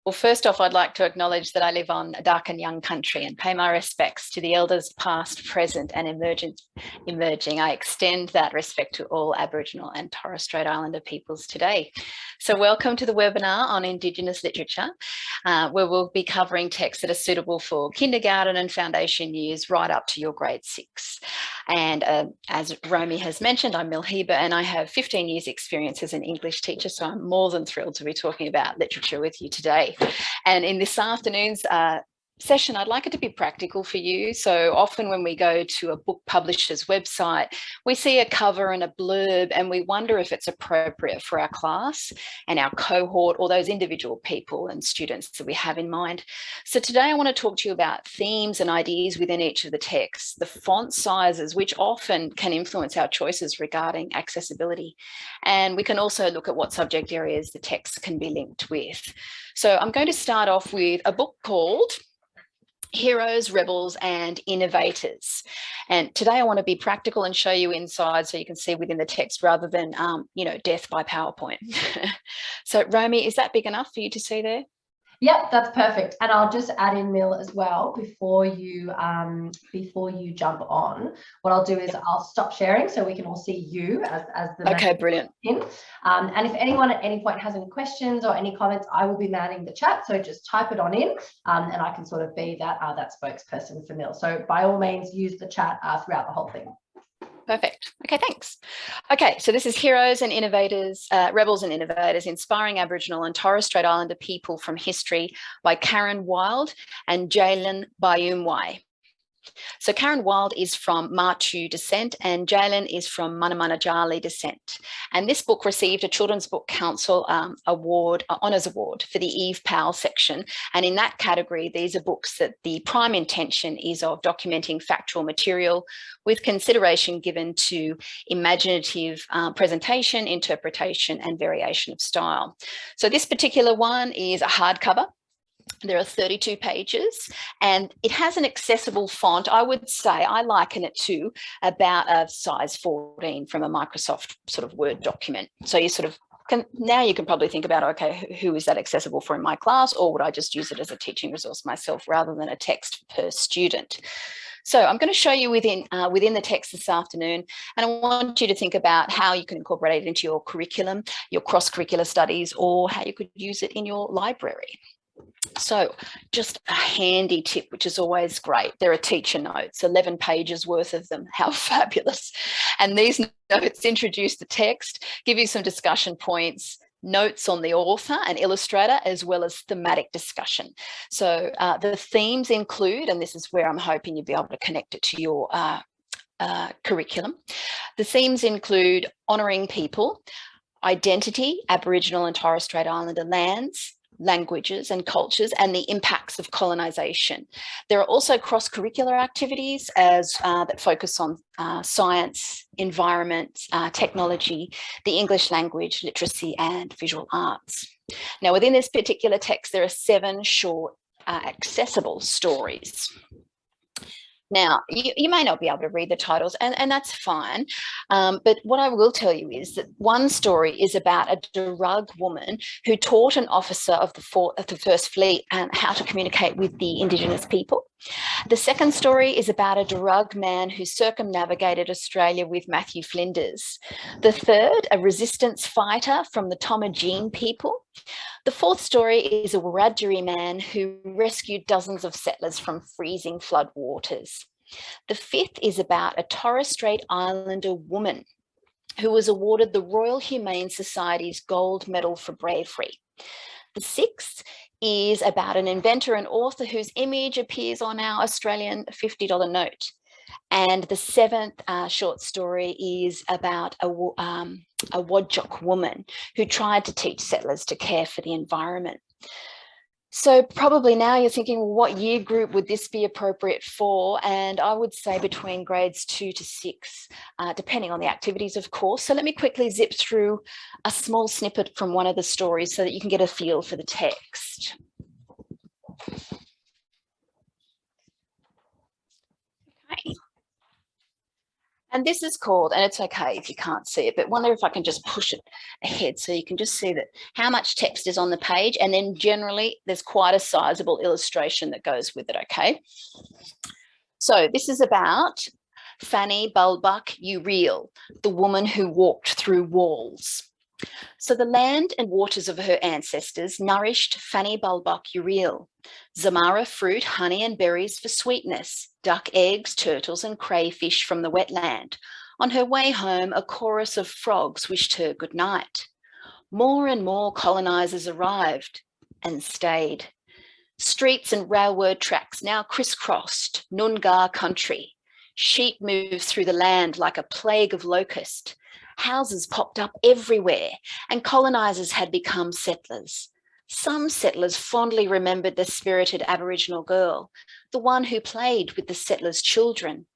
Well, first off, I'd like to acknowledge that I live on a dark and young country and pay my respects to the elders past, present and emerging. I extend that respect to all Aboriginal and Torres Strait Islander peoples today. So welcome to the webinar on Indigenous literature, where we'll be covering texts that are suitable for kindergarten and foundation years right up to your grade 6. And as Romy has mentioned, I'm Milhiba and I have 15 years experience as an English teacher, so I'm more than thrilled to be talking about literature with you today. And in this afternoon's session, I'd like it to be practical for you. So often when we go to a book publisher's website, we see a cover and a blurb and we wonder if it's appropriate for our class and our cohort or those individual people and students that we have in mind. So today I want to talk to you about themes and ideas within each of the texts, the font sizes, which often can influence our choices regarding accessibility. And we can also look at what subject areas the text can be linked with. So I'm going to start off with a book called Heroes, Rebels and Innovators. And today I want to be practical and show you inside so you can see within the text rather than, death by PowerPoint. So Romy, is that big enough for you to see there? Yep, that's perfect. And I'll just add in, Mil, as well before you jump on. What I'll do is I'll stop sharing so we can all see you as the okay, brilliant. And if anyone at any point has any questions or any comments, I will be manning the chat. So just type it on in, and I can sort of be that spokesperson for Mil. So by all means, use the chat throughout the whole thing. Perfect. Okay, thanks. Okay, so this is Heroes and Innovators, Rebels and Innovators, Inspiring Aboriginal and Torres Strait Islander People from History by Karen Wild and Jalen Bayumwai. So Karen Wild is from Martu descent and Jalen is from Manamanajali descent. And this book received a Children's Book Council Honours Award for the Eve Powell section. And in that category, these are books that the prime intention is of documenting factual material with consideration given to imaginative presentation, interpretation and variation of style. So this particular one is a hardcover. There are 32 pages and it has an accessible font. I would say I liken it to about a size 14 from a Microsoft sort of Word document. So you sort of now you can probably think about, okay, who is that accessible for in my class, or would I just use it as a teaching resource myself rather than a text per student? So I'm going to show you within the text this afternoon, and I want you to think about how you can incorporate it into your curriculum, your cross-curricular studies, or how you could use it in your library. So just a handy tip, which is always great. There are teacher notes, 11 pages worth of them. How fabulous. And these notes introduce the text, give you some discussion points, notes on the author and illustrator, as well as thematic discussion. So the themes include, and this is where I'm hoping you'll be able to connect it to your curriculum. The themes include honouring people, identity, Aboriginal and Torres Strait Islander lands, languages and cultures, and the impacts of colonisation. There are also cross-curricular activities that focus on science, environment, technology, the English language, literacy and visual arts. Now, within this particular text, there are 7 short accessible stories. Now, you may not be able to read the titles, and that's fine. But what I will tell you is that one story is about a drug woman who taught an officer of the First Fleet how to communicate with the Indigenous people. The second story is about a drug man who circumnavigated Australia with Matthew Flinders. The third, a resistance fighter from the Tomajeen people. The fourth story is a Wiradjuri man who rescued dozens of settlers from freezing flood waters. The fifth is about a Torres Strait Islander woman who was awarded the Royal Humane Society's Gold Medal for Bravery. The sixth is about an inventor and author whose image appears on our Australian $50 note. And the seventh short story is about a Wodjuk woman who tried to teach settlers to care for the environment. So probably now you're thinking, well, what year group would this be appropriate for? And I would say between grades 2 to 6, depending on the activities, of course. So let me quickly zip through a small snippet from one of the stories so that you can get a feel for the text. Okay. And this is called, and it's okay if you can't see it, but wonder if I can just push it ahead so you can just see that how much text is on the page, and then generally there's quite a sizable illustration that goes with it, okay? So this is about Fanny Bulbuck Uriel, the woman who walked through walls. So the land and waters of her ancestors nourished Fanny Bulbuck Uriel. Zamara fruit, honey and berries for sweetness, duck eggs, turtles and crayfish from the wetland. On her way home, a chorus of frogs wished her good night. More and more colonisers arrived and stayed. Streets and railroad tracks now crisscrossed Noongar country. Sheep moved through the land like a plague of locust. Houses popped up everywhere, and colonisers had become settlers. Some settlers fondly remembered the spirited Aboriginal girl, the one who played with the settlers' children.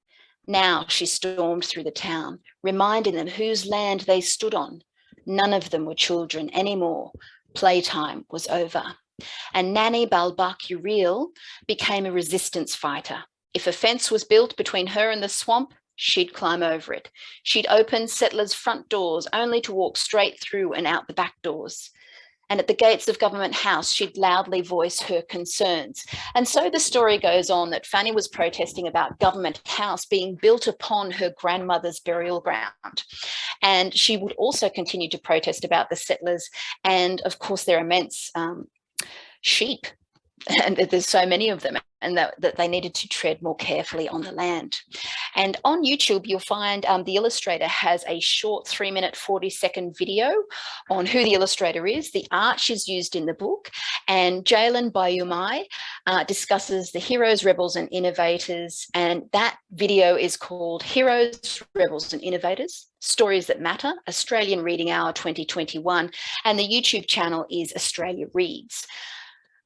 Now she stormed through the town, reminding them whose land they stood on. None of them were children anymore. Playtime was over. And Nanny Balbak Uriel became a resistance fighter. If a fence was built between her and the swamp, she'd climb over it. She'd open settlers' front doors only to walk straight through and out the back doors. And at the gates of Government House, she'd loudly voice her concerns. And so the story goes on that Fanny was protesting about Government House being built upon her grandmother's burial ground. And she would also continue to protest about the settlers and, of course, their immense sheep, and there's so many of them, and that they needed to tread more carefully on the land. And on YouTube, you'll find the illustrator has a short 3-minute, 40-second video on who the illustrator is, the art she's used in the book, and Jalen Bayumai discusses the heroes, rebels and innovators, and that video is called Heroes, Rebels and Innovators, Stories That Matter, Australian Reading Hour 2021, and the YouTube channel is Australia Reads.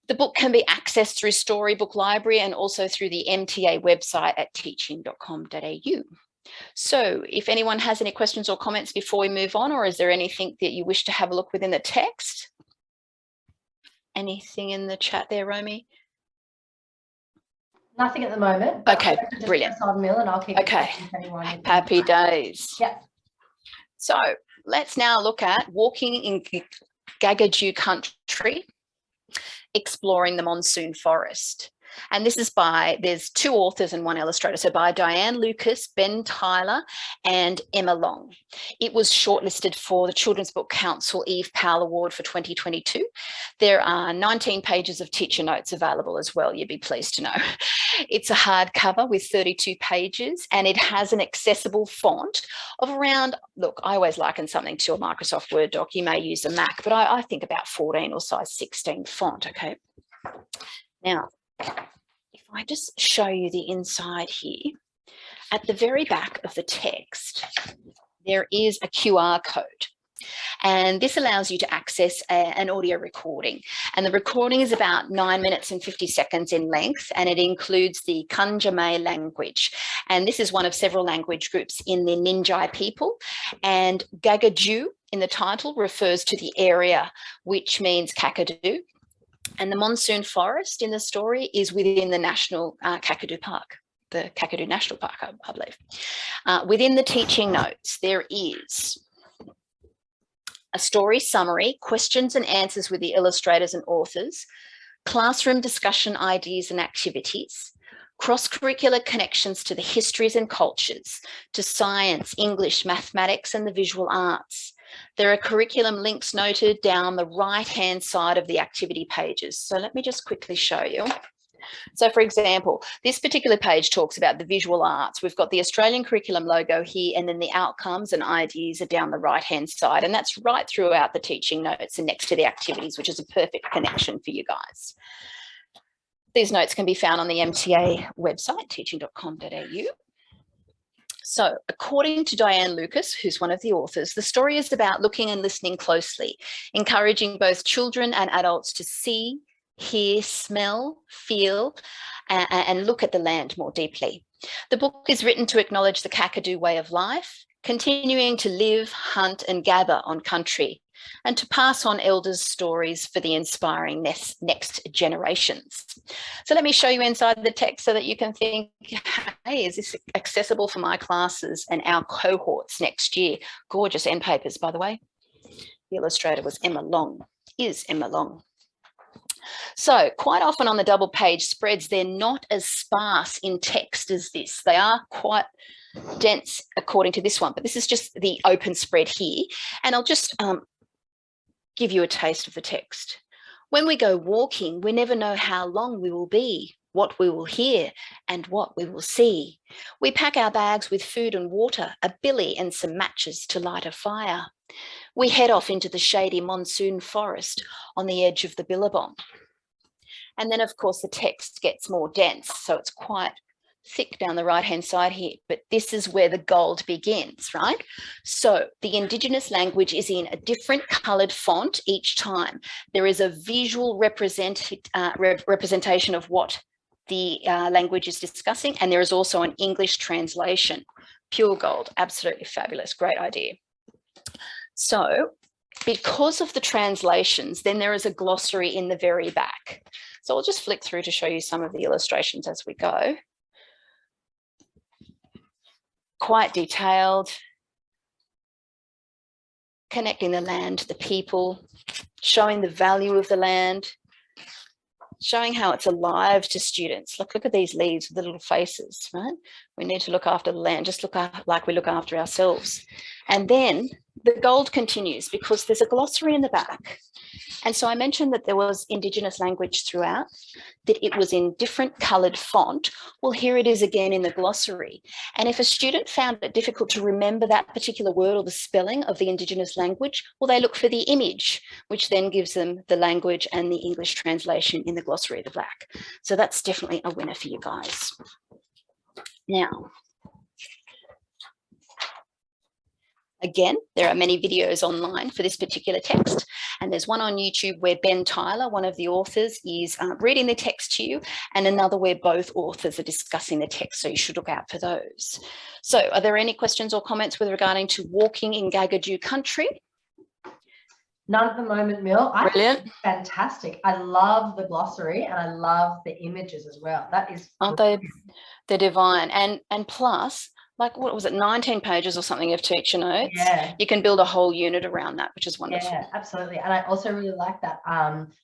The book can be accessed through Storybook Library and also through the MTA website at teaching.com.au. So if anyone has any questions or comments before we move on, or is there anything that you wish to have a look within the text? Anything in the chat there, Romy? Nothing at the moment. Okay, brilliant. On Mill and I'll keep okay, happy days. Yeah. So let's now look at walking in Gagaju country, exploring the monsoon forest. And this is by, there's 2 authors and 1 illustrator. So by Diane Lucas, Ben Tyler and Emma Long. It was shortlisted for the Children's Book Council Eve Powell Award for 2022. There are 19 pages of teacher notes available as well, you'd be pleased to know. It's a hardcover with 32 pages and it has an accessible font of around, look, I always liken something to a Microsoft Word doc. You may use a Mac, but I think about 14 or size 16 font, okay? Now, if I just show you the inside here, at the very back of the text, there is a QR code. And this allows you to access an audio recording. And the recording is about 9 minutes and 50 seconds in length, and it includes the Kanjamay language. And this is one of several language groups in the Ninjai people. And Gagaju in the title refers to the area, which means Kakadu. And the monsoon forest in the story is within the National Kakadu Park, the Kakadu National Park, I believe. Within the teaching notes, there is a story summary, questions and answers with the illustrators and authors, classroom discussion ideas and activities, cross-curricular connections to the histories and cultures, to science, English, mathematics and the visual arts. There are curriculum links noted down the right-hand side of the activity pages. So let me just quickly show you. So for example, this particular page talks about the visual arts. We've got the Australian curriculum logo here, and then the outcomes and ideas are down the right-hand side. And that's right throughout the teaching notes and next to the activities, which is a perfect connection for you guys. These notes can be found on the MTA website, teaching.com.au. So according to Diane Lucas, who's one of the authors, the story is about looking and listening closely, encouraging both children and adults to see, hear, smell, feel, and look at the land more deeply. The book is written to acknowledge the Kakadu way of life, continuing to live, hunt and gather on country, and to pass on elders' stories for the inspiring next generations. So let me show you inside the text so that you can think, hey, is this accessible for my classes and our cohorts next year? Gorgeous end papers, by the way. The illustrator was Emma Long, is Emma Long. So quite often on the double page spreads, they're not as sparse in text as this. They are quite dense according to this one, but this is just the open spread here. And I'll just give you a taste of the text. When we go walking, we never know how long we will be, what we will hear, and what we will see. We pack our bags with food and water, a billy and some matches to light a fire. We head off into the shady monsoon forest on the edge of the Billabong. And then, of course, the text gets more dense, so it's quite thick down the right-hand side here, but this is where the gold begins, right? So the Indigenous language is in a different coloured font each time. There is a visual representation of what the language is discussing, and there is also an English translation. Pure gold, absolutely fabulous, great idea. So because of the translations, then there is a glossary in the very back. So I'll just flick through to show you some of the illustrations as we go. Quite detailed, connecting the land to the people, showing the value of the land, showing how it's alive to students. Look at these leaves with the little faces, right? We need to look after the land, just look like we look after ourselves. And then the gold continues because there's a glossary in the back. And so I mentioned that there was Indigenous language throughout, that it was in different coloured font. Well, here it is again in the glossary. And if a student found it difficult to remember that particular word or the spelling of the Indigenous language, well, they look for the image, which then gives them the language and the English translation in the glossary at the back. So that's definitely a winner for you guys. Now, again, there are many videos online for this particular text, and there's one on YouTube where Ben Tyler, one of the authors, is reading the text to you, and another where both authors are discussing the text, so you should look out for those. So are there any questions or comments with regarding to walking in Gagaju country? None at the moment, Mill. Brilliant. Fantastic. I love the glossary and I love the images as well. That is, aren't they? They're divine. And plus, like, what was it, 19 pages or something of teacher notes? Yeah. You can build a whole unit around that, which is wonderful. Yeah, absolutely. And I also really like that.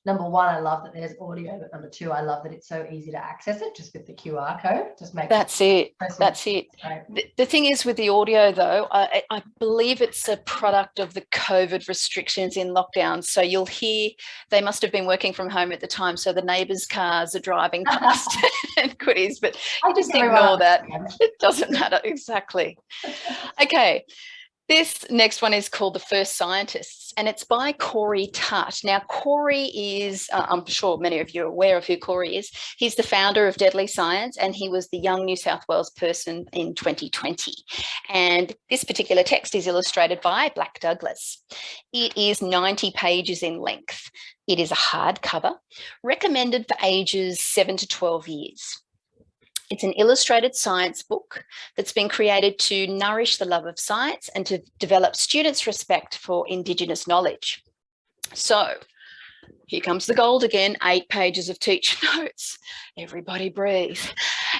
Number one, I love that there's audio, but number two, I love that it's so easy to access it just with the QR code. Just make that's it. That's it. Right. The thing is with the audio, though, I believe it's a product of the COVID restrictions in lockdown. So you'll hear, they must have been working from home at the time, so the neighbours' cars are driving past and goodies, but I just ignore that. It doesn't matter. Exactly. Okay. This next one is called The First Scientists, and it's by Corey Tutt. Now, Corey is, I'm sure many of you are aware of who Corey is. He's the founder of Deadly Science, and he was the Young New South Wales person in 2020. And this particular text is illustrated by Black Douglas. It is 90 pages in length. It is a hardcover, recommended for ages 7 to 12 years. It's an illustrated science book that's been created to nourish the love of science and to develop students' respect for Indigenous knowledge. So here comes the gold again, 8 pages of teacher notes. Everybody breathe.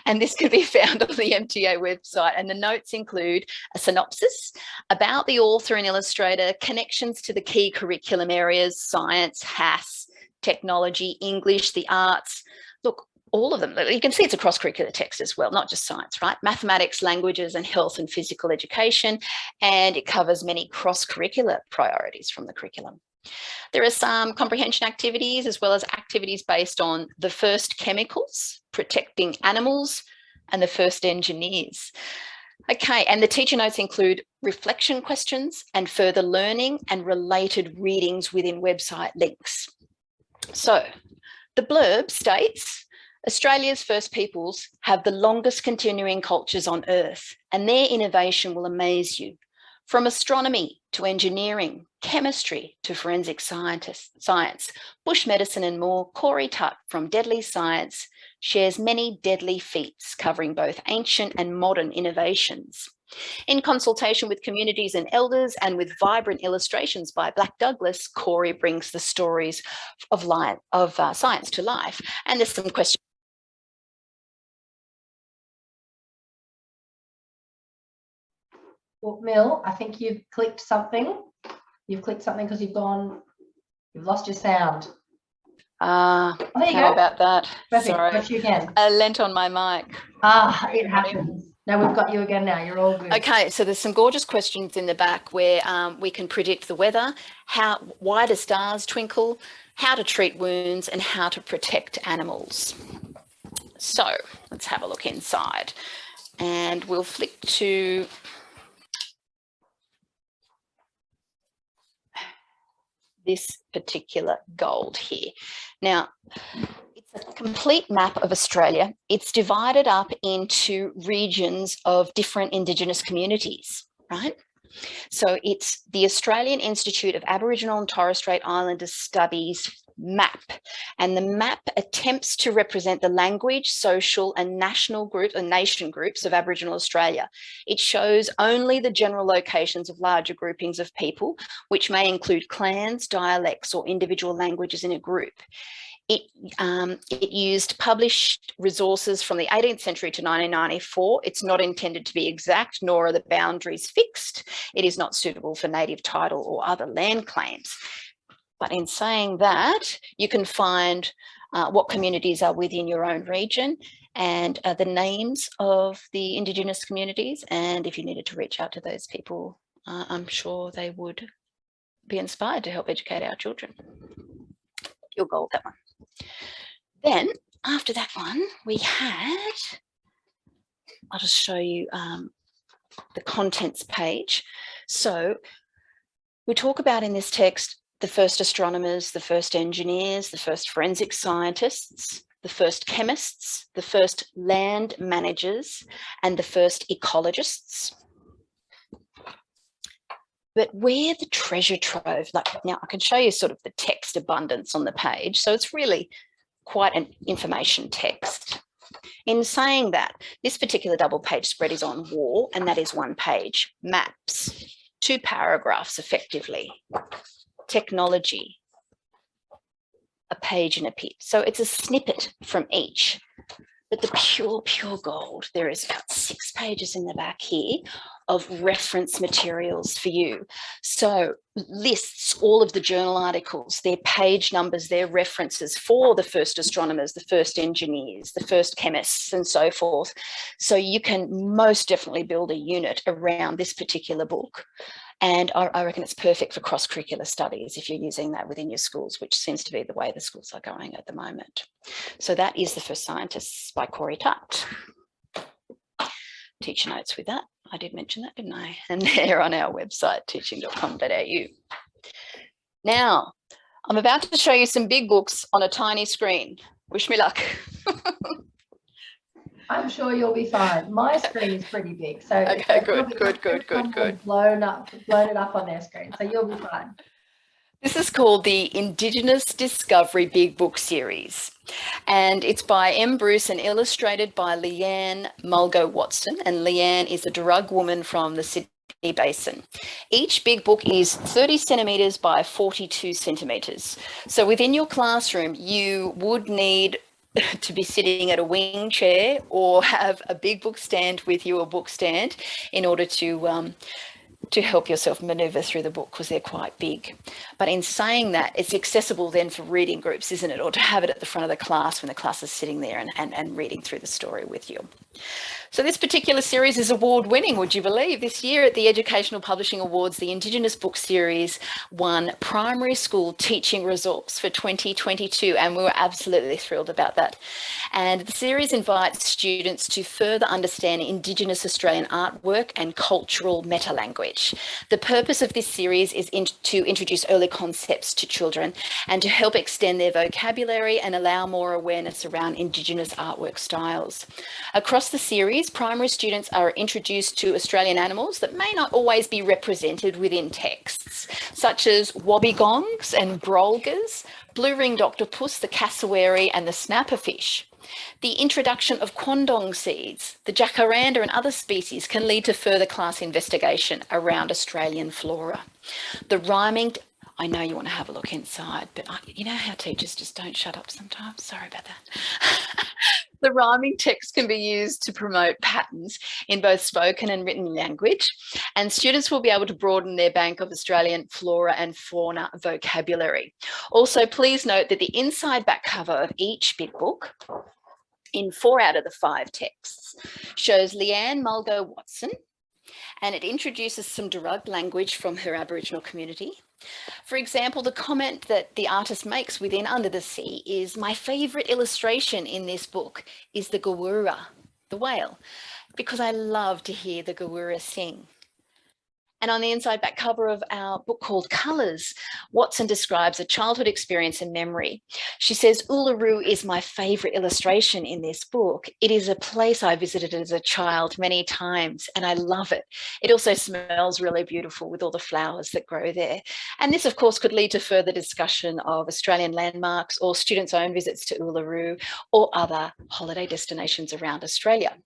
And this can be found on the MTA website. And the notes include a synopsis about the author and illustrator, connections to the key curriculum areas, science, HASS, technology, English, the arts. Look, all of them. You can see it's a cross-curricular text as well, not just science, right? Mathematics, languages, and health and physical education. And it covers many cross-curricular priorities from the curriculum. There are some comprehension activities as well as activities based on the first chemicals, protecting animals, and the first engineers. Okay, and the teacher notes include reflection questions and further learning and related readings within website links. So the blurb states, Australia's First Peoples have the longest continuing cultures on Earth, and their innovation will amaze you. From astronomy to engineering, chemistry to forensic science, bush medicine and more, Corey Tutt from Deadly Science shares many deadly feats covering both ancient and modern innovations. In consultation with communities and elders and with vibrant illustrations by Black Douglas, Corey brings the stories of science to life. And there's some questions. Well, Mill, I think you've clicked something. You've clicked something because you've lost your sound. There you go. About that. Perfect. Sorry. Got you again. I leant on my mic. It happens. No, we've got you again now. You're all good. Okay, so there's some gorgeous questions in the back where we can predict the weather, why do stars twinkle, how to treat wounds, and how to protect animals. So let's have a look inside, and we'll flick to this particular gold here. Now, it's a complete map of Australia. It's divided up into regions of different Indigenous communities, right? So it's the Australian Institute of Aboriginal and Torres Strait Islander Studies map, and the map attempts to represent the language, social and national groups and nation groups of Aboriginal Australia. It shows only the general locations of larger groupings of people, which may include clans, dialects or individual languages in a group. It used published resources from the 18th century to 1994. It's not intended to be exact, nor are the boundaries fixed. It is not suitable for native title or other land claims. But in saying that, you can find what communities are within your own region and the names of the Indigenous communities. And if you needed to reach out to those people, I'm sure they would be inspired to help educate our children. Your goal, that one. Then after that one, we had, I'll just show you the contents page. So we talk about in this text the first astronomers, the first engineers, the first forensic scientists, the first chemists, the first land managers, and the first ecologists. But where the treasure trove, now I can show you sort of the text abundance on the page. So it's really quite an information text. In saying that, this particular double page spread is on war, and that is one page. Maps, 2 paragraphs effectively. Technology, a page and a bit. So it's a snippet from each. But the pure gold, there is about 6 pages in the back here of reference materials for you. So lists all of the journal articles, their page numbers, their references for the first astronomers, the first engineers, the first chemists, and so forth. So you can most definitely build a unit around this particular book. And I reckon it's perfect for cross-curricular studies if you're using that within your schools, which seems to be the way the schools are going at the moment. So that is The First Scientists by Corey Tutt. Teacher notes with that. I did mention that, didn't I? And they're on our website, teaching.com.au. Now, I'm about to show you some big books on a tiny screen. Wish me luck. I'm sure you'll be fine. My screen is pretty big, so okay, good. Blown it up on their screen, so you'll be fine. This is called the Indigenous Discovery Big Book Series, and it's by M. Bruce and illustrated by Leanne Mulgo-Watson, and Leanne is a drug woman from the Sydney Basin. Each big book is 30 centimetres by 42 centimetres. So within your classroom, you would need to be sitting at a wing chair or have a big book stand with you, a book stand, in order to help yourself maneuver through the book because they're quite big. But in saying that, it's accessible then for reading groups, isn't it? Or to have it at the front of the class when the class is sitting there and reading through the story with you. So this particular series is award-winning, would you believe? This year at the Educational Publishing Awards, the Indigenous Book Series won Primary School Teaching Resource for 2022, and we were absolutely thrilled about that. And the series invites students to further understand Indigenous Australian artwork and cultural meta-language. The purpose of this series is to introduce early concepts to children and to help extend their vocabulary and allow more awareness around Indigenous artwork styles. Across the series, primary students are introduced to Australian animals that may not always be represented within texts. insects such as wobbegongs and brolgas, blue-ringed octopus, the cassowary and the snapperfish. The introduction of quandong seeds, the jacaranda and other species can lead to further class investigation around Australian flora. The rhyming, I know you want to have a look inside, but you know how teachers just don't shut up sometimes? Sorry about that. The rhyming text can be used to promote patterns in both spoken and written language, and students will be able to broaden their bank of Australian flora and fauna vocabulary. Also, please note that the inside back cover of each big book, in 4 out of the 5 texts, shows Leanne Mulgo Watson, and it introduces some derived language from her Aboriginal community. For example, the comment that the artist makes within Under the Sea is, "My favourite illustration in this book is the gawurra, the whale, because I love to hear the gawurra sing." And on the inside back cover of our book called Colours, Watson describes a childhood experience and memory. She says, "Uluru is my favourite illustration in this book. It is a place I visited as a child many times and I love it. It also smells really beautiful with all the flowers that grow there." And this, of course, could lead to further discussion of Australian landmarks or students' own visits to Uluru or other holiday destinations around Australia.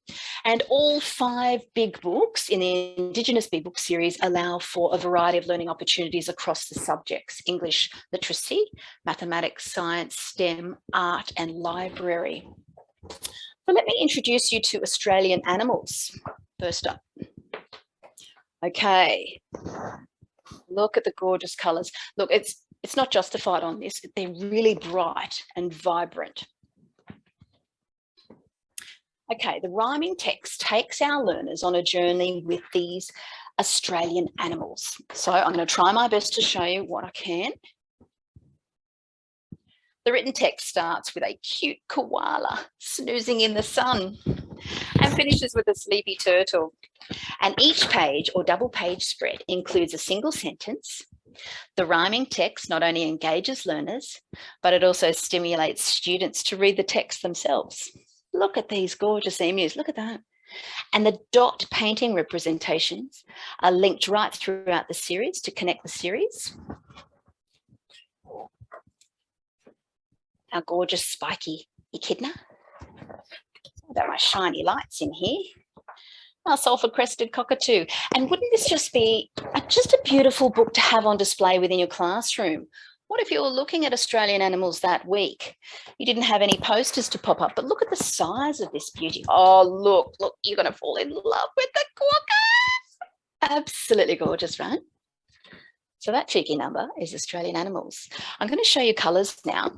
And all 5 big books in the Indigenous Big Book series allow for a variety of learning opportunities across the subjects: English literacy, mathematics, science, STEM, art and library. So let me introduce you to Australian animals first up. Okay, look at the gorgeous colours. Look, it's not justified on this. They're really bright and vibrant. Okay, the rhyming text takes our learners on a journey with these Australian animals. So I'm going to try my best to show you what I can. The written text starts with a cute koala snoozing in the sun and finishes with a sleepy turtle. And each page or double page spread includes a single sentence. The rhyming text not only engages learners, but it also stimulates students to read the text themselves. Look at these gorgeous emus, look at that. And the dot painting representations are linked right throughout the series to connect the series. Our gorgeous spiky echidna. About my shiny lights in here. Our sulphur-crested cockatoo. And wouldn't this just be just a beautiful book to have on display within your classroom? What if you were looking at Australian animals that week? You didn't have any posters to pop up, but look at the size of this beauty. Oh, look, you're going to fall in love with the quokkas. Absolutely gorgeous, right? So that cheeky number is Australian animals. I'm going to show you colours now.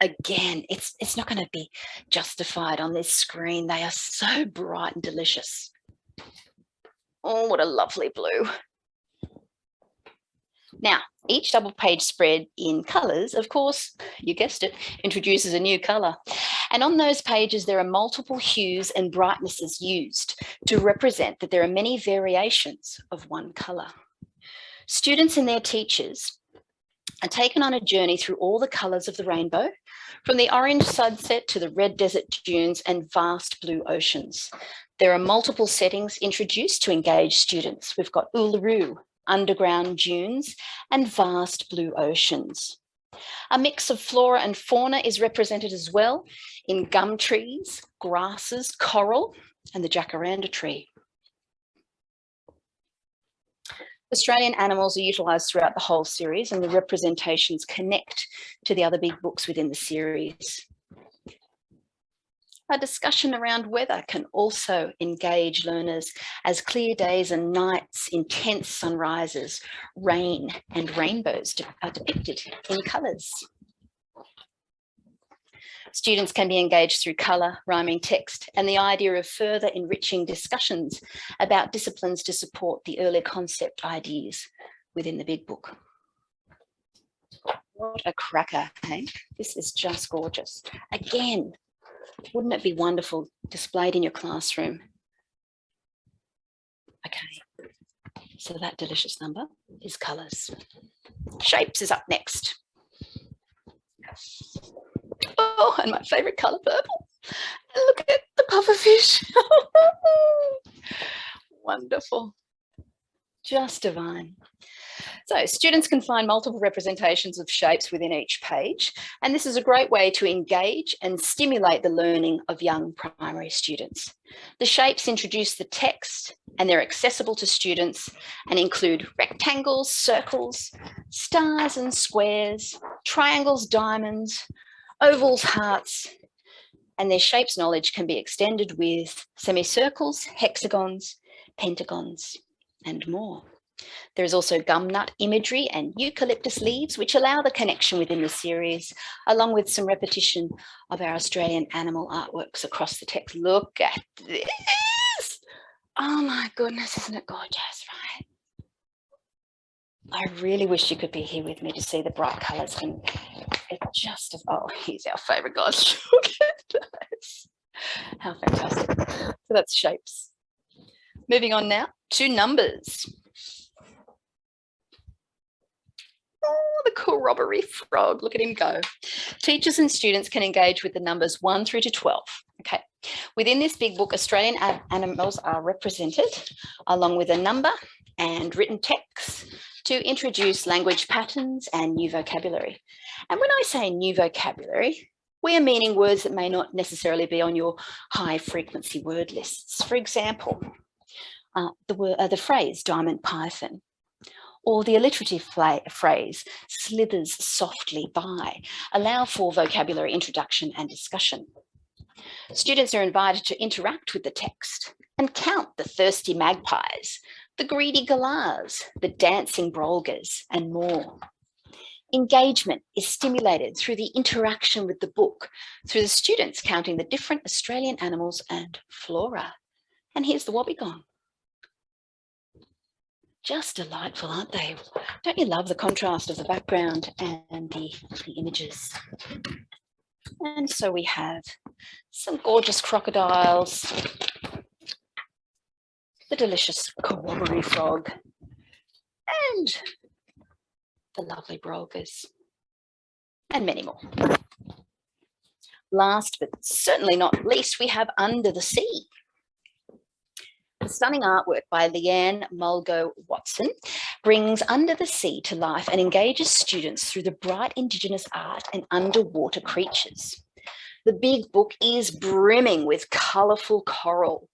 Again, it's not going to be justified on this screen. They are so bright and delicious. Oh, what a lovely blue. Now, each double page spread in colours, of course, you guessed it, introduces a new colour. And on those pages, there are multiple hues and brightnesses used to represent that there are many variations of one colour. Students and their teachers are taken on a journey through all the colours of the rainbow, from the orange sunset to the red desert dunes and vast blue oceans. There are multiple settings introduced to engage students. We've got Uluru, underground dunes and vast blue oceans. A mix of flora and fauna is represented as well in gum trees, grasses, coral and the jacaranda tree. Australian animals are utilised throughout the whole series and the representations connect to the other big books within the series. A discussion around weather can also engage learners as clear days and nights, intense sunrises, rain and rainbows are depicted in colours. Students can be engaged through colour, rhyming text, and the idea of further enriching discussions about disciplines to support the earlier concept ideas within the big book. What a cracker, hey? This is just gorgeous. Again, wouldn't it be wonderful displayed in your classroom? Okay, so that delicious number is colours. Shapes is up next. Oh, and my favourite colour, purple. And look at the pufferfish. Wonderful. Just divine. So students can find multiple representations of shapes within each page, and this is a great way to engage and stimulate the learning of young primary students. The shapes introduce the text, and they're accessible to students and include rectangles, circles, stars and squares, triangles, diamonds, ovals, hearts, and their shapes knowledge can be extended with semicircles, hexagons, pentagons, and more. There is also gumnut imagery and eucalyptus leaves, which allow the connection within the series, along with some repetition of our Australian animal artworks across the text. Look at this. Oh my goodness, isn't it gorgeous, right? I really wish you could be here with me to see the bright colours. And it just, oh, he's our favourite god. Look at this. How fantastic. So that's shapes. Moving on now to numbers. Oh, the corroboree frog, look at him go. Teachers and students can engage with the numbers 1 through to 12. Okay. Within this big book, Australian animals are represented along with a number and written text to introduce language patterns and new vocabulary. And when I say new vocabulary, we are meaning words that may not necessarily be on your high frequency word lists. For example, the phrase diamond python, or the alliterative phrase slithers softly by, allow for vocabulary introduction and discussion. Students are invited to interact with the text and count the thirsty magpies, the greedy galahs, the dancing brolgas, and more. Engagement is stimulated through the interaction with the book, through the students counting the different Australian animals and flora. And here's the wobbegong. Just delightful, aren't they? Don't you love the contrast of the background and the images? And so we have some gorgeous crocodiles, the delicious corroboree frog, and the lovely brolgas, and many more. Last but certainly not least, we have Under the Sea. The stunning artwork by Leanne Mulgo Watson brings Under the Sea to life and engages students through the bright Indigenous art and underwater creatures. The big book is brimming with colourful coral,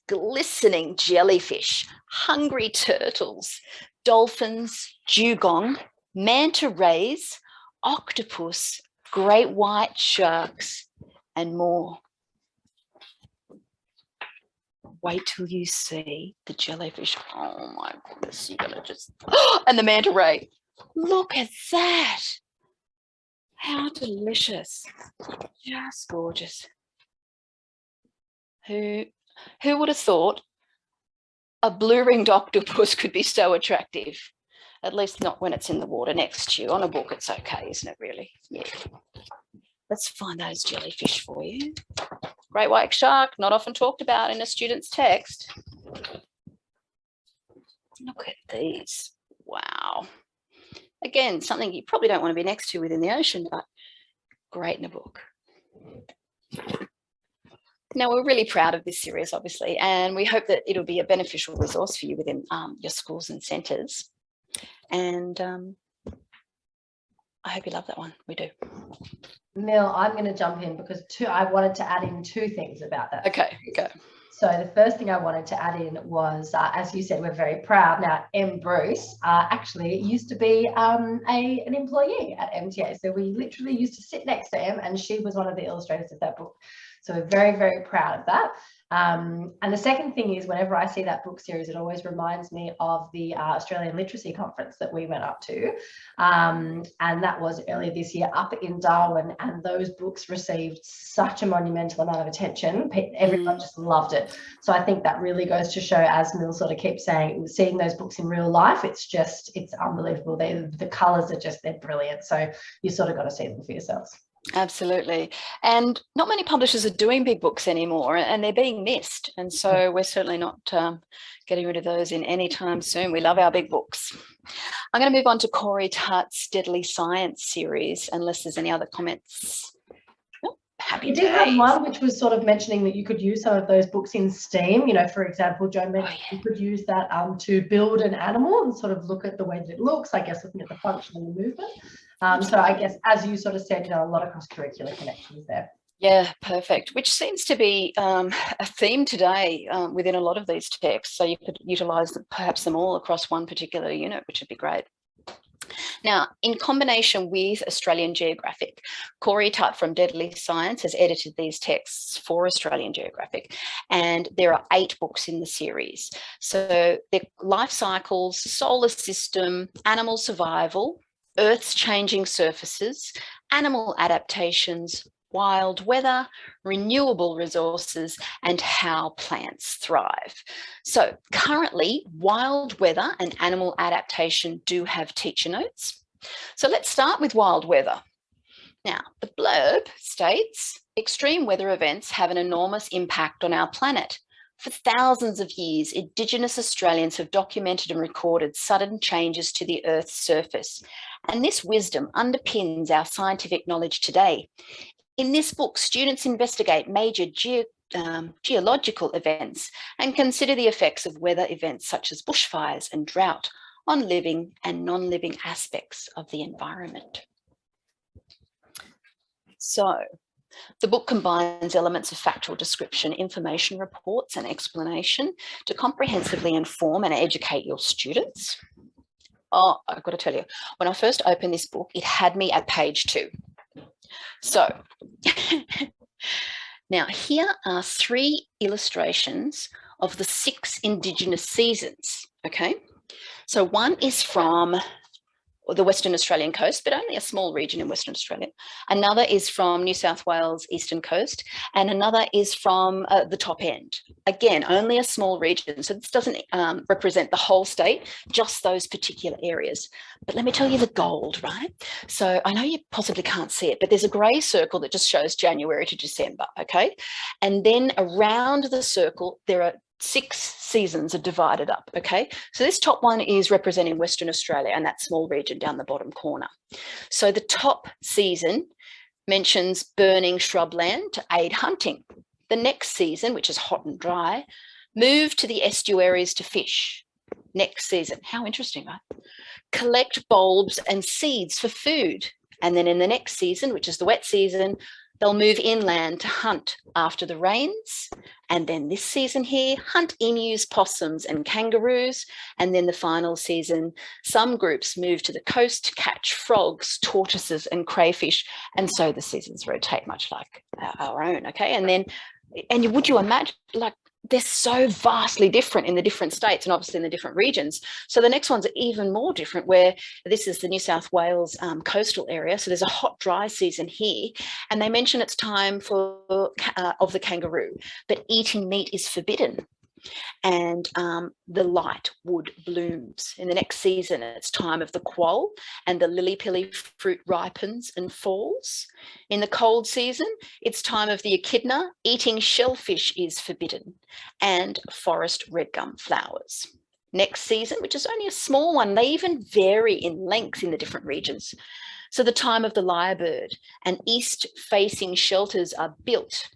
glistening jellyfish, hungry turtles, dolphins, dugong, manta rays, octopus, great white sharks, and more. Wait till you see the jellyfish. Oh my goodness, you're gonna just, and the manta ray. Look at that. How delicious. Just gorgeous. Who would have thought a blue-ringed octopus could be so attractive? At least not when it's in the water next to you. On a book, it's okay, isn't it really? Yeah. Let's find those jellyfish for you. Great white shark, not often talked about in a student's text. Look at these. Wow. Again, something you probably don't want to be next to within the ocean, but great in a book. Now, we're really proud of this series, obviously, and we hope that it'll be a beneficial resource for you within your schools and centres. And I hope you love that one. We do. Mel, I'm going to jump in because I wanted to add in two things about that. Okay, go. So the first thing I wanted to add in was, as you said, we're very proud. Now, M. Bruce actually used to be an employee at MTA. So we literally used to sit next to Em, and she was one of the illustrators of that book. So we're very, very proud of that. And the second thing is, whenever I see that book series, it always reminds me of the Australian Literacy Conference that we went up to. And that was earlier this year up in Darwin. And those books received such a monumental amount of attention. Everyone just loved it. So I think that really goes to show, as Mill sort of keeps saying, seeing those books in real life, it's unbelievable. The colours are just, they're brilliant. So you sort of got to see them for yourselves. Absolutely. And not many publishers are doing big books anymore, and they're being missed. And so we're certainly not getting rid of those in any time soon. We love our big books. I'm going to move on to Corey Tart's Deadly Science series, unless there's any other comments. Nope. Happy You did have days. one which was sort of mentioning that you could use some of those books in STEAM. You know, for example, Joe mentioned you could use that to build an animal and sort of look at the way that it looks, I guess, looking at the function and the movement. So I guess, as you sort of said, you know, a lot of cross-curricular connections there. Yeah, perfect. Which seems to be a theme today within a lot of these texts. So you could utilise perhaps them all across one particular unit, which would be great. Now, in combination with Australian Geographic, Corey Tutt from Deadly Science has edited these texts for Australian Geographic, and there are 8 books in the series. So they're life cycles, solar system, animal survival, Earth's changing surfaces, animal adaptations, wild weather, renewable resources, and how plants thrive. So currently, wild weather and animal adaptation do have teacher notes. So let's start with wild weather. Now, the blurb states, extreme weather events have an enormous impact on our planet. For thousands of years, Indigenous Australians have documented and recorded sudden changes to the Earth's surface, and this wisdom underpins our scientific knowledge today. In this book, students investigate major geological events and consider the effects of weather events such as bushfires and drought on living and non-living aspects of the environment. So, the book combines elements of factual description, information reports, and explanation to comprehensively inform and educate your students. Oh, I've got to tell you, when I first opened this book, it had me at page 2. So, now here are 3 illustrations of the 6 Indigenous seasons, okay? So one is from the Western Australian coast, but only a small region in Western Australia. Another is from New South Wales eastern coast, and another is from the top end. Again, only a small region, so this doesn't represent the whole state, just those particular areas. But let me tell you the gold, right? So I know you possibly can't see it, but there's a grey circle that just shows January to December, okay? And then around the circle, there are 6 seasons are divided up, okay? So this top one is representing Western Australia and that small region down the bottom corner. So the top season mentions burning shrubland to aid hunting. The next season, which is hot and dry, move to the estuaries to fish. Next season, how interesting, right? Collect bulbs and seeds for food. And then in the next season, which is the wet season, they'll move inland to hunt after the rains. And then this season here, hunt emus, possums, and kangaroos. And then the final season, some groups move to the coast to catch frogs, tortoises, and crayfish. And so the seasons rotate much like our own, okay? And then, would you imagine, like, they're so vastly different in the different states and obviously in the different regions. So the next one's even more different, where this is the New South Wales coastal area. So there's a hot, dry season here, and they mention it's time for of the kangaroo, but eating meat is forbidden. And the light wood blooms. In the next season, it's time of the quoll, and the lily-pilly fruit ripens and falls. In the cold season, it's time of the echidna. Eating shellfish is forbidden, and forest red gum flowers. Next season, which is only a small one, they even vary in length in the different regions. So the time of the lyrebird, and east-facing shelters are built.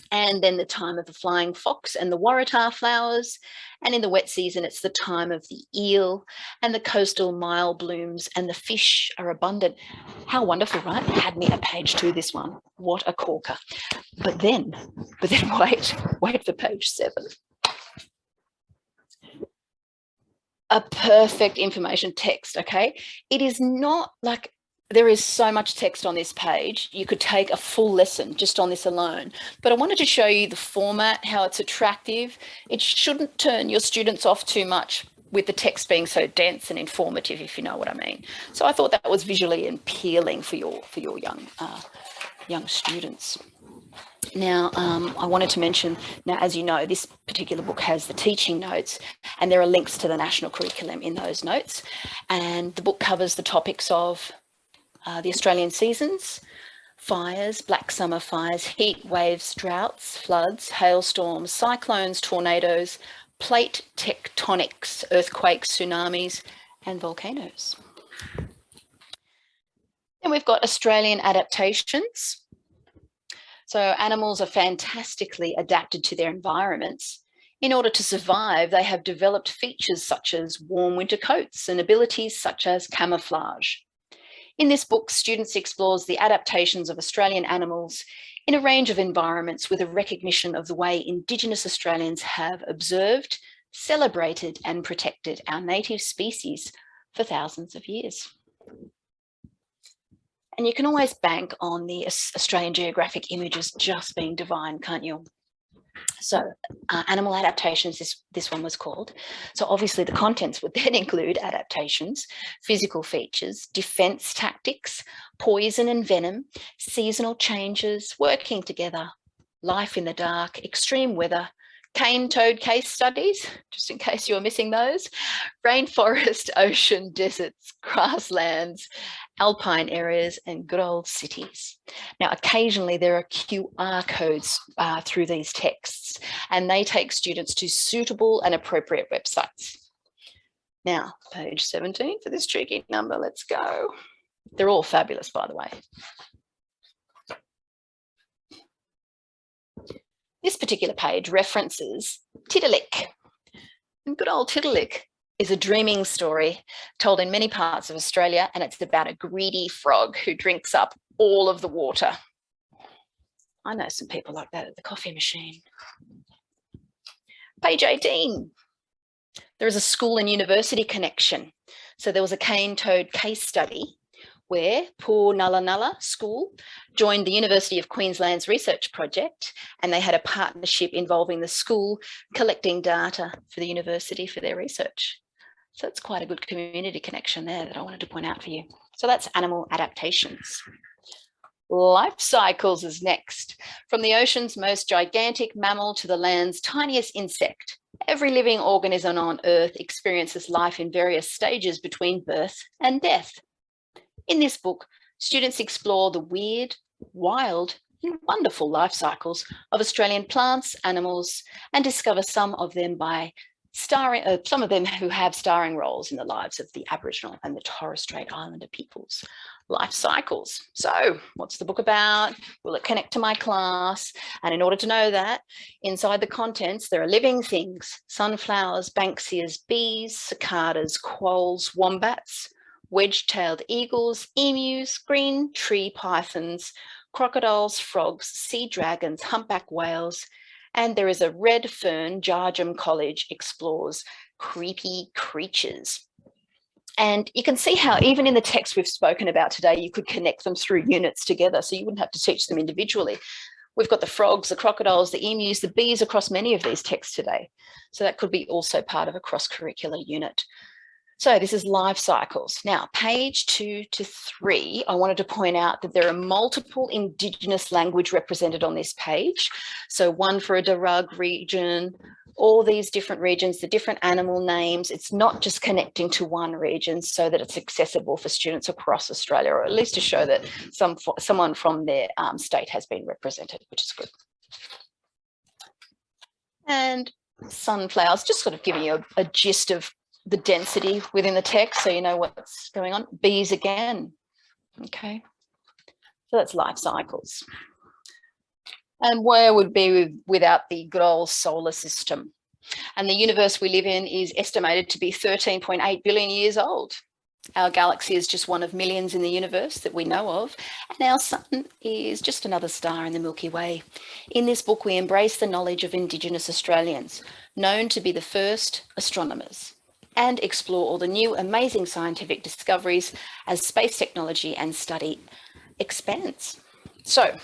And then the time of the flying fox and the waratah flowers. And in the wet season, it's the time of the eel, and the coastal mile blooms, and the fish are abundant. How wonderful, right? It had me at page 2, this one. What a corker. But then wait for page 7. A perfect information text, okay? It is not like, there is so much text on this page. You could take a full lesson just on this alone. But I wanted to show you the format, how it's attractive. It shouldn't turn your students off too much with the text being so dense and informative, if you know what I mean. So I thought that was visually appealing for your young students. Now, I wanted to mention, now, as you know, this particular book has the teaching notes, and there are links to the national curriculum in those notes. And the book covers the topics of the Australian seasons, fires, black summer fires, heat waves, droughts, floods, hailstorms, cyclones, tornadoes, plate tectonics, earthquakes, tsunamis, and volcanoes. Then we've got Australian adaptations. So animals are fantastically adapted to their environments. In order to survive, they have developed features such as warm winter coats and abilities such as camouflage. In this book, students explores the adaptations of Australian animals in a range of environments with a recognition of the way Indigenous Australians have observed, celebrated and protected our native species for thousands of years. And you can always bank on the Australian geographic images just being divine, can't you? So animal adaptations, this one was called. So obviously the contents would then include adaptations, physical features, defense tactics, poison and venom, seasonal changes, working together, life in the dark, extreme weather, cane toad case studies, just in case you were missing those, rainforest, ocean, deserts, grasslands, alpine areas, and good old cities. Now, occasionally there are QR codes through these texts, and they take students to suitable and appropriate websites. Now, page 17 for this tricky number, let's go. They're all fabulous, by the way. This particular page references Tiddalik. And good old Tiddalik is a dreaming story told in many parts of Australia, and it's about a greedy frog who drinks up all of the water. I know some people like that at the coffee machine. Page 18. There is a school and university connection. So there was a cane toad case study where poor Nulla Nulla School joined the University of Queensland's research project, and they had a partnership involving the school collecting data for the university for their research. So it's quite a good community connection there that I wanted to point out for you. So that's animal adaptations. Life cycles is next. From the ocean's most gigantic mammal to the land's tiniest insect, every living organism on Earth experiences life in various stages between birth and death. In this book, students explore the weird, wild, and wonderful life cycles of Australian plants, animals, and discover some of them who have starring roles in the lives of the Aboriginal and the Torres Strait Islander peoples. Life cycles. So what's the book about? Will it connect to my class? And in order to know that, inside the contents, there are living things: sunflowers, banksias, bees, cicadas, quolls, wombats, wedge-tailed eagles, emus, green tree pythons, crocodiles, frogs, sea dragons, humpback whales, and there is a red fern. Jarjum College explores creepy creatures. And you can see how even in the text we've spoken about today, you could connect them through units together, so you wouldn't have to teach them individually. We've got the frogs, the crocodiles, the emus, the bees across many of these texts today. So that could be also part of a cross-curricular unit. So this is life cycles. Now, page 2 to 3, I wanted to point out that there are multiple Indigenous language represented on this page. So one for a Darug region, all these different regions, the different animal names. It's not just connecting to one region so that it's accessible for students across Australia, or at least to show that someone from their state has been represented, which is good. And sunflowers, just sort of giving you a gist of the density within the text so you know what's going on. Bees again, okay. So that's life cycles. And where would be without the good old solar system? And the universe we live in is estimated to be 13.8 billion years old. Our galaxy is just one of millions in the universe that we know of, and our sun is just another star in the Milky Way. In this book, we embrace the knowledge of Indigenous Australians, known to be the first astronomers, and explore all the new amazing scientific discoveries as space technology and study expands. So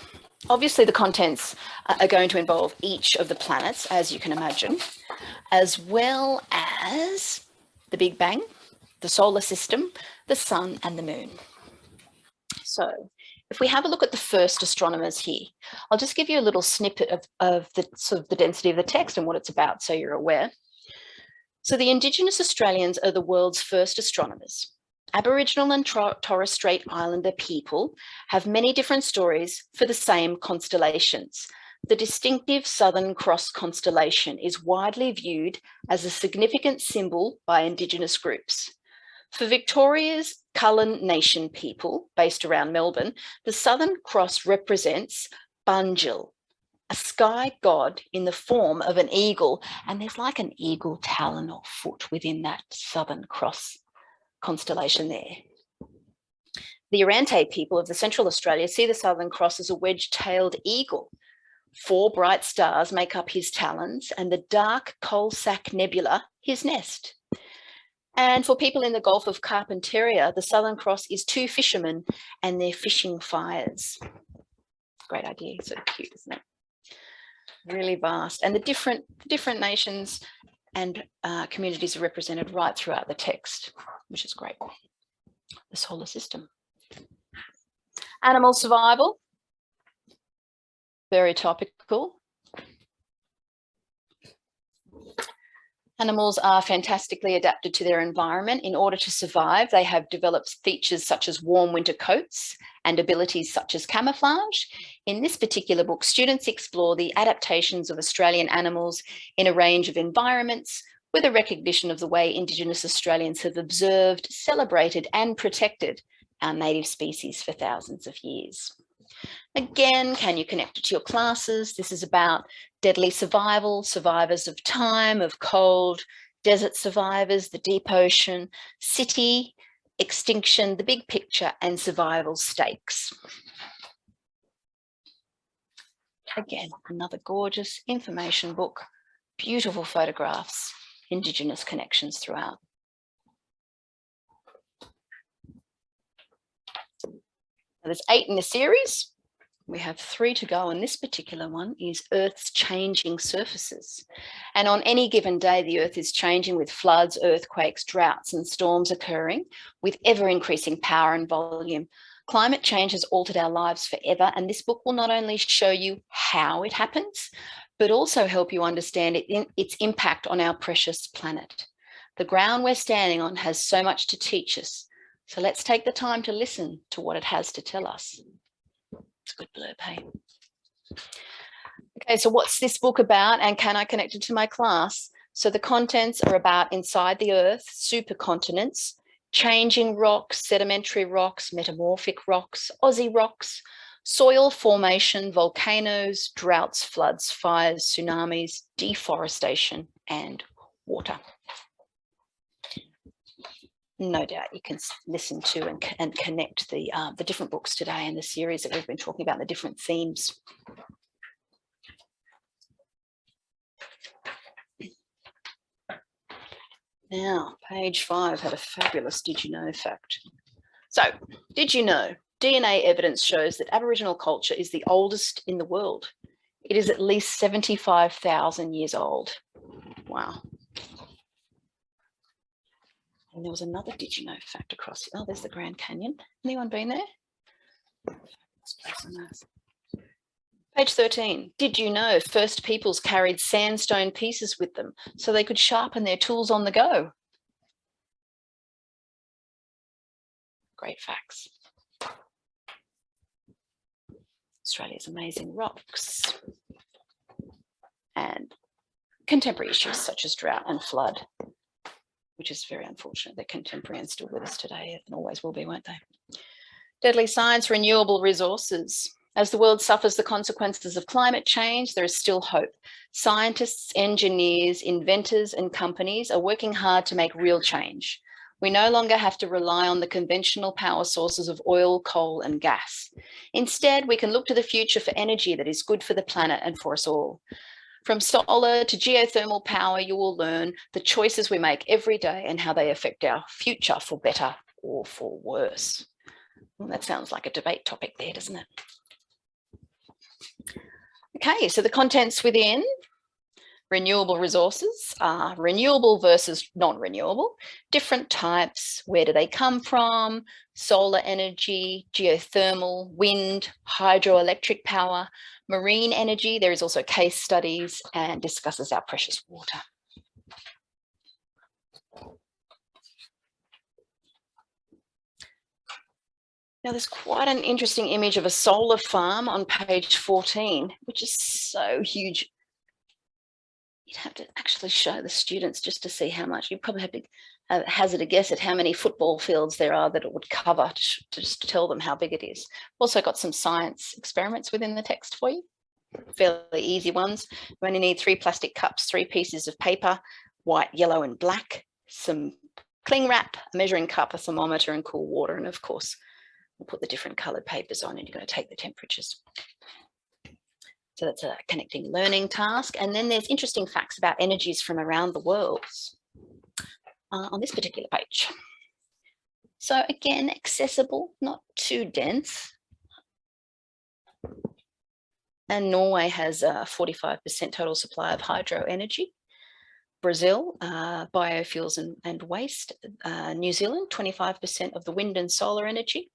obviously the contents are going to involve each of the planets, as you can imagine, as well as the Big Bang, the solar system, the sun and the moon. So if we have a look at the first astronomers here, I'll just give you a little snippet of the sort of the density of the text and what it's about so you're aware. So the Indigenous Australians are the world's first astronomers. Aboriginal and Torres Strait Islander people have many different stories for the same constellations. The distinctive Southern Cross constellation is widely viewed as a significant symbol by Indigenous groups. For Victoria's Kulin Nation people, based around Melbourne, the Southern Cross represents Bungil, a sky god in the form of an eagle, and there's like an eagle talon or foot within that Southern Cross constellation there. The Urante people of the Central Australia see the Southern Cross as a wedge-tailed eagle. 4 bright stars make up his talons, and the dark Coal Sack Nebula his nest. And for people in the Gulf of Carpentaria, the Southern Cross is 2 fishermen and their fishing fires. Great idea, so cute, isn't it? Really vast. And the different nations and communities are represented right throughout the text, which is great. The solar system. Animal survival, very topical. Animals are fantastically adapted to their environment. In order to survive, they have developed features such as warm winter coats and abilities such as camouflage. In this particular book, students explore the adaptations of Australian animals in a range of environments, with a recognition of the way Indigenous Australians have observed, celebrated and protected our native species for thousands of years. Again, can you connect it to your classes? This is about deadly survival, survivors of time, of cold, desert survivors, the deep ocean, city, extinction, the big picture, and survival stakes. Again, another gorgeous information book, beautiful photographs, Indigenous connections throughout. There's 8 in the series. We have 3 to go, and this particular one is Earth's changing surfaces. And on any given day, the Earth is changing with floods, earthquakes, droughts, and storms occurring with ever-increasing power and volume. Climate change has altered our lives forever, and this book will not only show you how it happens, but also help you understand its impact on our precious planet. The ground we're standing on has so much to teach us, so let's take the time to listen to what it has to tell us. It's a good blurb, hey? Okay, so what's this book about, and can I connect it to my class? So the contents are about inside the Earth, supercontinents, changing rocks, sedimentary rocks, metamorphic rocks, Aussie rocks, soil formation, volcanoes, droughts, floods, fires, tsunamis, deforestation, and water. No doubt you can listen to and connect the different books today in the series that we've been talking about, the different themes. Now, page 5 had a fabulous did you know fact. So, did you know DNA evidence shows that Aboriginal culture is the oldest in the world? It is at least 75,000 years old. Wow. And there was another did you know fact across. Oh, there's the Grand Canyon. Anyone been there? Page 13. Did you know first peoples carried sandstone pieces with them so they could sharpen their tools on the go? Great facts. Australia's amazing rocks. And contemporary issues such as drought and flood, which is very unfortunate. They're contemporary and still with us today and always will be, won't they? Deadly science, renewable resources. As the world suffers the consequences of climate change, there is still hope. Scientists, engineers, inventors, and companies are working hard to make real change. We no longer have to rely on the conventional power sources of oil, coal, and gas. Instead, we can look to the future for energy that is good for the planet and for us all. From solar to geothermal power, you will learn the choices we make every day and how they affect our future for better or for worse. Well, that sounds like a debate topic there, doesn't it? Okay, so the contents within renewable resources are renewable versus non-renewable, different types, where do they come from, solar energy, geothermal, wind, hydroelectric power, marine energy. There is also case studies and discusses our precious water. Now, there's quite an interesting image of a solar farm on page 14, which is so huge. You'd have to actually show the students just to see how much. You probably have to hazard a guess at how many football fields there are that it would cover just to tell them how big it is. Also got some science experiments within the text for you, fairly easy ones. You only need 3 plastic cups, 3 pieces of paper, white, yellow and black, some cling wrap, a measuring cup, a thermometer and cool water. And of course, we'll put the different coloured papers on and you're going to take the temperatures. So that's a connecting learning task. And then there's interesting facts about energies from around the world on this particular page. So again, accessible, not too dense. And Norway has a 45% total supply of hydro energy. Brazil, biofuels and waste. New Zealand, 25% of the wind and solar energy.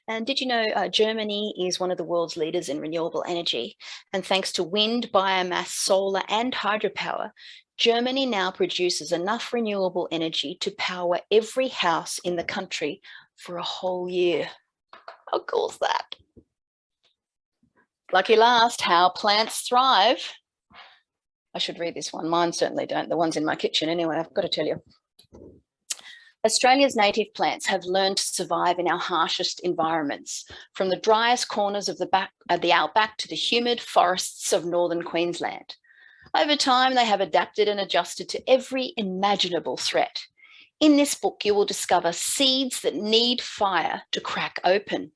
And did you know Germany is one of the world's leaders in renewable energy? And thanks to wind, biomass, solar and hydropower, Germany now produces enough renewable energy to power every house in the country for a whole year. How cool is that? Lucky last, how plants thrive. I should read this one. Mine certainly don't. The ones in my kitchen anyway, I've got to tell you. Australia's native plants have learned to survive in our harshest environments, from the driest corners of the outback to the humid forests of northern Queensland. Over time, they have adapted and adjusted to every imaginable threat. In this book, you will discover seeds that need fire to crack open,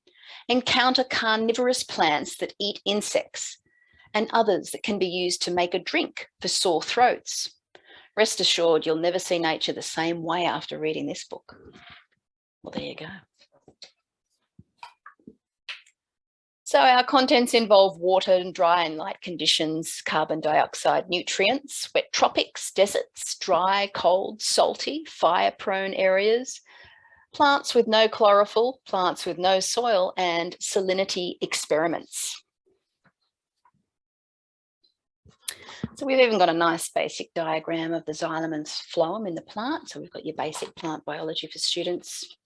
encounter carnivorous plants that eat insects, and others that can be used to make a drink for sore throats. Rest assured, you'll never see nature the same way after reading this book. Well, there you go. So our contents involve water and dry and light conditions, carbon dioxide, nutrients, wet tropics, deserts, dry, cold, salty, fire-prone areas, plants with no chlorophyll, plants with no soil, and salinity experiments. So we've even got a nice basic diagram of the xylem and phloem in the plant. So we've got your basic plant biology for students.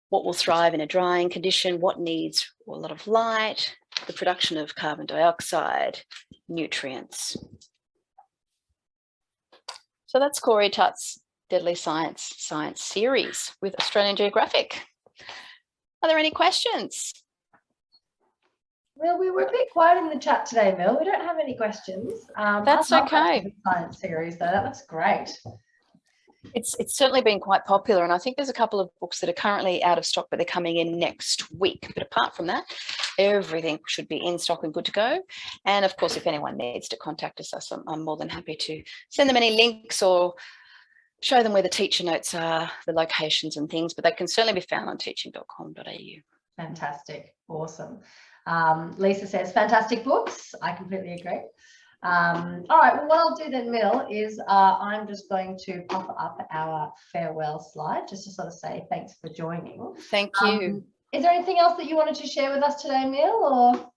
What will thrive in a drying condition, what needs a lot of light, the production of carbon dioxide, nutrients. So that's Corey Tutt's Deadly Science series with Australian Geographic. Are there any questions? Well, we were a bit quiet in the chat today, Mel. We don't have any questions. That's okay. That science series, though. That's great. It's certainly been quite popular, and I think there's a couple of books that are currently out of stock, but they're coming in next week. But apart from that, everything should be in stock and good to go. And of course, if anyone needs to contact us, I'm more than happy to send them any links or show them where the teacher notes are, the locations and things, but they can certainly be found on teaching.com.au. Fantastic. Awesome. Lisa says, fantastic books. I completely agree. All right, well, what I'll do then, Mel, is I'm just going to pop up our farewell slide just to sort of say thanks for joining. Thank you. Is there anything else that you wanted to share with us today, Mel? Or?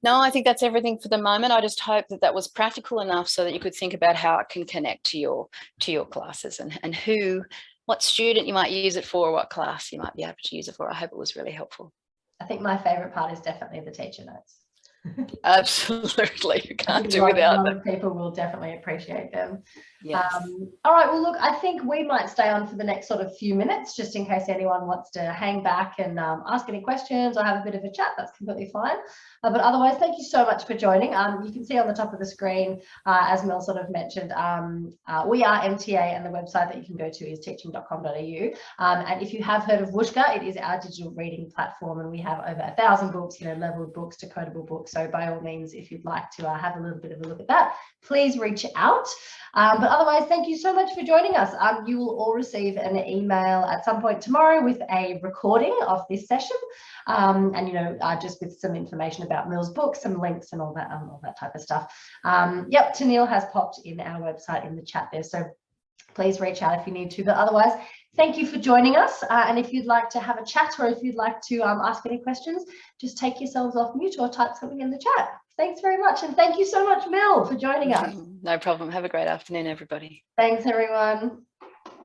No, I think that's everything for the moment. I just hope that that was practical enough so that you could think about how it can connect to your classes and what student you might use it for, or what class you might be able to use it for. I hope it was really helpful. I think my favourite part is definitely the teacher notes. Absolutely, you can't do without them. People will definitely appreciate them. Yes. All right, well, look, I think we might stay on for the next sort of few minutes just in case anyone wants to hang back and ask any questions or have a bit of a chat. That's completely fine. But otherwise, thank you so much for joining. You can see on the top of the screen, as Mel sort of mentioned, we are MTA, and the website that you can go to is teaching.com.au. And if you have heard of Whooshka, it is our digital reading platform, and we have over 1,000 books, leveled books, decodable books. So by all means, if you'd like to have a little bit of a look at that, please reach out. But otherwise, thank you so much for joining us. You will all receive an email at some point tomorrow with a recording of this session, and just with some information about Mel's book, some links and all that type of stuff. Yep, Tennille has popped in our website in the chat there, so please reach out if you need to. But otherwise, thank you for joining us. And if you'd like to have a chat, or if you'd like to ask any questions, just take yourselves off mute or type something in the chat. Thanks very much. And thank you so much, Mel, for joining us. No problem. Have a great afternoon, everybody. Thanks, everyone.